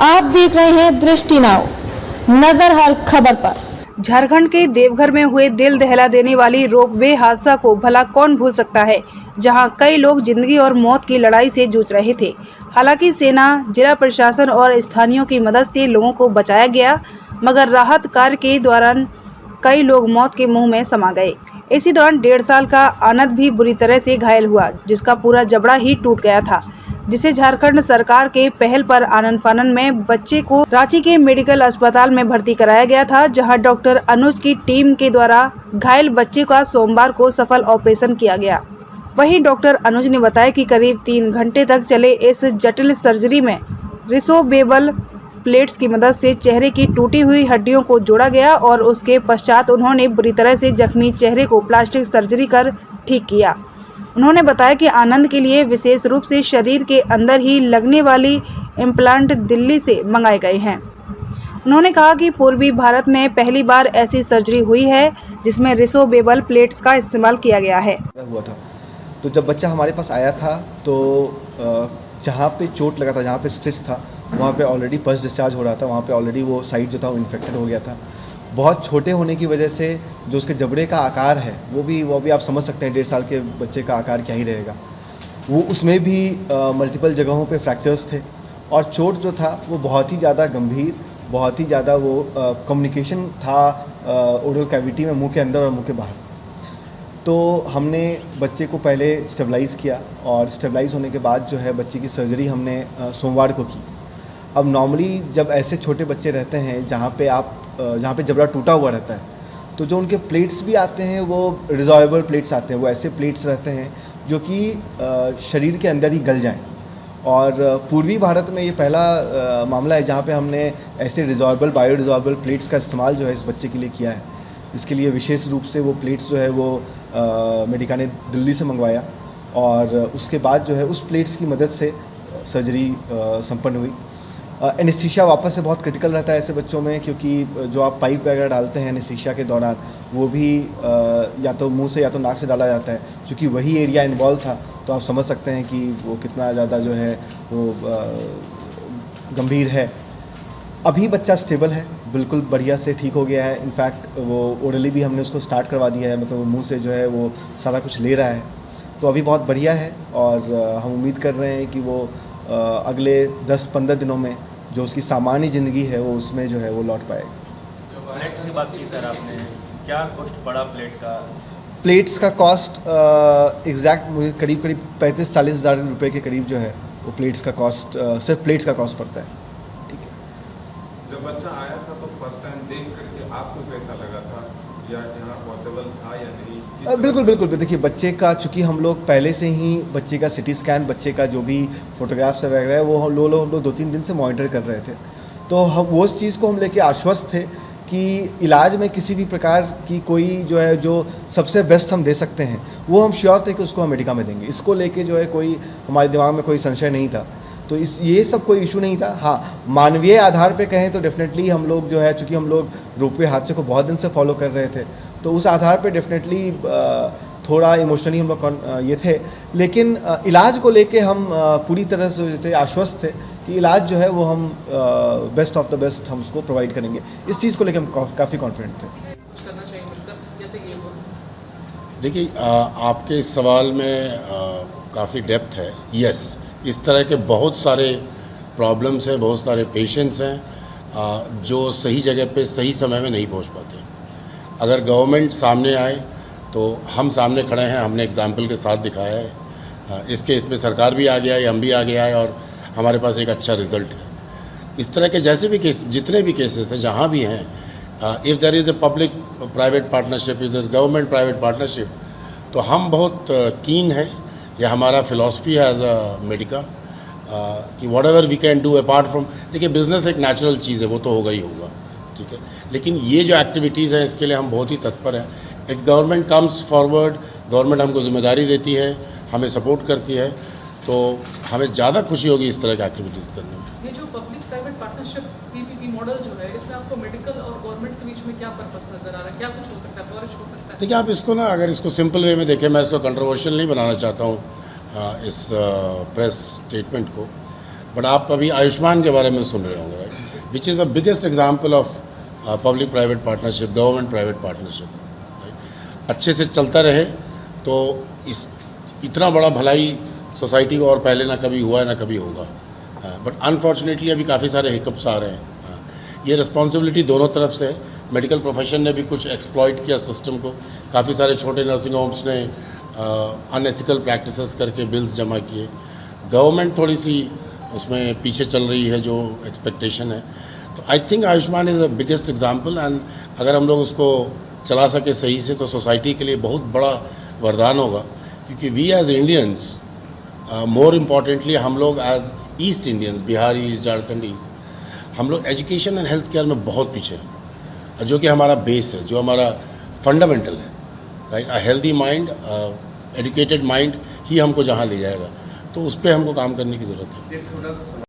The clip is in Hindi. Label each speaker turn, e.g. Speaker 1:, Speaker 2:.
Speaker 1: आप देख रहे हैं दृष्टि नाउ, नजर हर खबर पर।
Speaker 2: झारखंड के देवघर में हुए दिल दहला देने वाली रोपवे हादसा को भला कौन भूल सकता है, जहां कई लोग जिंदगी और मौत की लड़ाई से जूझ रहे थे। हालांकि सेना, जिला प्रशासन और स्थानीयों की मदद से लोगों को बचाया गया, मगर राहत कार्य के दौरान कई लोग मौत के मुंह में समा गए। इसी दौरान 1.5 साल का आनंद भी बुरी तरह से घायल हुआ, जिसका पूरा जबड़ा ही टूट गया था, जिसे झारखंड सरकार के पहल पर आनन फानन में बच्चे को रांची के मेडिकल अस्पताल में भर्ती कराया गया था, जहां डॉक्टर अनुज की टीम के द्वारा घायल बच्चे का सोमवार को सफल ऑपरेशन किया गया। वहीं डॉक्टर अनुज ने बताया कि करीब 3 घंटे तक चले इस जटिल सर्जरी में रिसोबेबल प्लेट्स की मदद से चेहरे की टूटी हुई हड्डियों को जोड़ा गया और उसके पश्चात उन्होंने बुरी तरह से जख्मी चेहरे को प्लास्टिक सर्जरी कर ठीक किया। उन्होंने बताया कि आनंद के लिए विशेष रूप से शरीर के अंदर ही लगने वाली इम्प्लांट दिल्ली से मंगाए गए हैं। उन्होंने कहा कि पूर्वी भारत में पहली बार ऐसी सर्जरी हुई है जिसमें रिसोबेबल प्लेट्स का इस्तेमाल किया गया है।
Speaker 3: हुआ था तो जब बच्चा हमारे पास आया था तो जहाँ पे चोट लगा था, जहाँ पे स्टिच था, वहाँ पे ऑलरेडी पस डिस्चार्ज हो रहा था, वहाँ पे ऑलरेडी वो साइड जो था वो इन्फेक्टेड हो गया था। बहुत छोटे होने की वजह से जो उसके जबड़े का आकार है वो भी आप समझ सकते हैं 1.5 साल के बच्चे का आकार क्या ही रहेगा। वो उसमें भी मल्टीपल जगहों पे फ्रैक्चर्स थे और चोट जो था वो बहुत ही ज़्यादा गंभीर, बहुत ही ज़्यादा वो कम्युनिकेशन था ओरल कैविटी में, मुंह के अंदर और मुंह के बाहर। तो हमने बच्चे को पहले स्टेबलाइज़ किया और स्टेबलाइज़ होने के बाद जो है बच्चे की सर्जरी हमने सोमवार को की। अब नॉर्मली जब ऐसे छोटे बच्चे रहते हैं जहाँ पे जबड़ा टूटा हुआ रहता है, तो जो उनके प्लेट्स भी आते हैं वो रिजॉर्वेबल प्लेट्स आते हैं। वो ऐसे प्लेट्स रहते हैं जो कि शरीर के अंदर ही गल जाएं। और पूर्वी भारत में ये पहला मामला है जहाँ पे हमने ऐसे रिजॉर्वेबल, बायो रिजॉर्वेबल प्लेट्स का इस्तेमाल जो है इस बच्चे के लिए किया है। इसके लिए विशेष रूप से वो प्लेट्स जो है वो मेडिका ने दिल्ली से मंगवाया और उसके बाद जो है उस प्लेट्स की मदद से सर्जरी संपन्न हुई। एनेस्थीसिया वापस से बहुत क्रिटिकल रहता है ऐसे बच्चों में, क्योंकि जो आप पाइप वगैरह डालते हैं एनेस्थीसिया के दौरान वो भी या तो मुंह से या तो नाक से डाला जाता है। क्योंकि वही एरिया इन्वॉल्व था तो आप समझ सकते हैं कि वो कितना ज़्यादा जो है वो गंभीर है। अभी बच्चा स्टेबल है, बिल्कुल बढ़िया से ठीक हो गया है। इनफैक्ट वो ओरली भी हमने उसको स्टार्ट करवा दिया है, मतलब मुंह से जो है वो सारा कुछ ले रहा है, तो अभी बहुत बढ़िया है। और हम उम्मीद कर रहे हैं कि वो अगले 10-15 दिनों में जो उसकी सामान्य ज़िंदगी है वो उसमें जो है वो लौट पाएगी।
Speaker 4: प्लेट की बात की सर आपने, क्या कॉस्ट पड़ा प्लेट का?
Speaker 3: प्लेट्स का कॉस्ट एग्जैक्ट मुझे करीब 35-40 हज़ार रुपये के करीब जो है वो प्लेट्स का कॉस्ट, सिर्फ प्लेट्स का कॉस्ट पड़ता है। ठीक है।
Speaker 5: जब बच्चा आया था तो फर्स्ट टाइम देख करके आपको कैसा लगा था, या यहाँ पॉसिबल था या नहीं?
Speaker 3: बिल्कुल। देखिए बच्चे का, चूँकि हम लोग पहले से ही बच्चे का सिटी स्कैन, बच्चे का जो भी फोटोग्राफ्स वगैरह है वो हम लोग 2-3 दिन से मॉनिटर कर रहे थे। तो हम वो उस चीज़ को हम लेके आश्वस्त थे कि इलाज में किसी भी प्रकार की कोई जो है जो सबसे बेस्ट हम दे सकते हैं वो हम श्योर थे कि उसको हम मेडिका में देंगे। इसको लेके जो है कोई हमारे दिमाग में कोई संशय नहीं था। तो ये सब कोई इशू नहीं था। हाँ, मानवीय आधार पे कहें तो डेफिनेटली हम लोग जो है, चूँकि हम लोग रोपवे हादसे को बहुत दिन से फॉलो कर रहे थे, तो उस आधार पे डेफिनेटली थोड़ा इमोशनली हम लोग ये थे। लेकिन इलाज को लेके हम पूरी तरह से जो थे आश्वस्त थे कि इलाज जो है वो हम बेस्ट ऑफ द बेस्ट हम उसको प्रोवाइड करेंगे। इस चीज़ को लेकर हम काफ़ी कॉन्फिडेंट थे।
Speaker 6: देखिए, आपके इस सवाल में काफ़ी डेप्थ है। यस, इस तरह के बहुत सारे प्रॉब्लम्स हैं, बहुत सारे पेशेंट्स हैं जो सही जगह पे सही समय में नहीं पहुंच पाते। अगर गवर्नमेंट सामने आए तो हम सामने खड़े हैं, हमने एग्जाम्पल के साथ दिखाया है। इस केस में सरकार भी आ गया है, हम भी आ गया है और हमारे पास एक अच्छा रिज़ल्ट है। इस तरह के जैसे भी केस, जितने भी केसेस हैं जहाँ भी हैं, if there is a public private partnership, is a government private partnership, तो हम बहुत कीन हैं। यह हमारा फ़िलॉसफी है एज अ मेडिका कि whatever we can do apart from, देखिए बिज़नेस एक नेचुरल चीज़ है, वो तो होगा ही होगा, ठीक है। लेकिन ये जो एक्टिविटीज़ हैं इसके लिए हम बहुत ही तत्पर हैं। If government comes forward, government हमको जिम्मेदारी देती है, हमें सपोर्ट करती है, तो हमें ज़्यादा खुशी होगी इस तरह की एक्टिविटीज़ करने में।
Speaker 7: ये जो public private partnership PPP model जो है, इसमें आपको मेडिकल और गवर्नमेंट के बीच में क्या पर्पस नजर आ रहा है? क्या कुछ हो सकता है, फ्लरिश हो सकता है?
Speaker 6: देखिए, आप इसको ना, अगर इसको सिंपल वे में देखें, मैं इसको कंट्रोवर्शियल नहीं बनाना चाहता हूँ इस प्रेस स्टेटमेंट को, बट आप अभी आयुष्मान के बारे में सुन रहे होंगे, right, which is the biggest example of public private partnership, government private partnership, right. अच्छे से चलता रहे तो इस इतना बड़ा भलाई सोसाइटी को और पहले ना कभी हुआ है ना कभी होगा। बट अनफॉर्चुनेटली अभी काफ़ी सारे हिकअप्स आ रहे हैं। ये रिस्पॉन्सिबिलिटी दोनों तरफ से है। मेडिकल प्रोफेशन ने भी कुछ एक्सप्लॉइट किया सिस्टम को। काफ़ी सारे छोटे नर्सिंग होम्स ने अनएथिकल प्रैक्टिसेस करके बिल्स जमा किए। गवर्नमेंट थोड़ी सी उसमें पीछे चल रही है जो एक्सपेक्टेशन है। तो I think Ayushman is the biggest example, and अगर हम लोग उसको चला सके सही से तो सोसाइटी के लिए बहुत बड़ा वरदान होगा, क्योंकि we as Indians, more importantly हम लोग as East Indians, Biharis, Jharkhandis, हम लोग एजुकेशन एंड हेल्थ केयर में बहुत पीछे हैं, जो कि हमारा बेस है, जो हमारा फंडामेंटल है, right. A healthy mind, educated mind ही हमको जहाँ ले जाएगा, तो उस पर हमको काम करने की ज़रूरत है।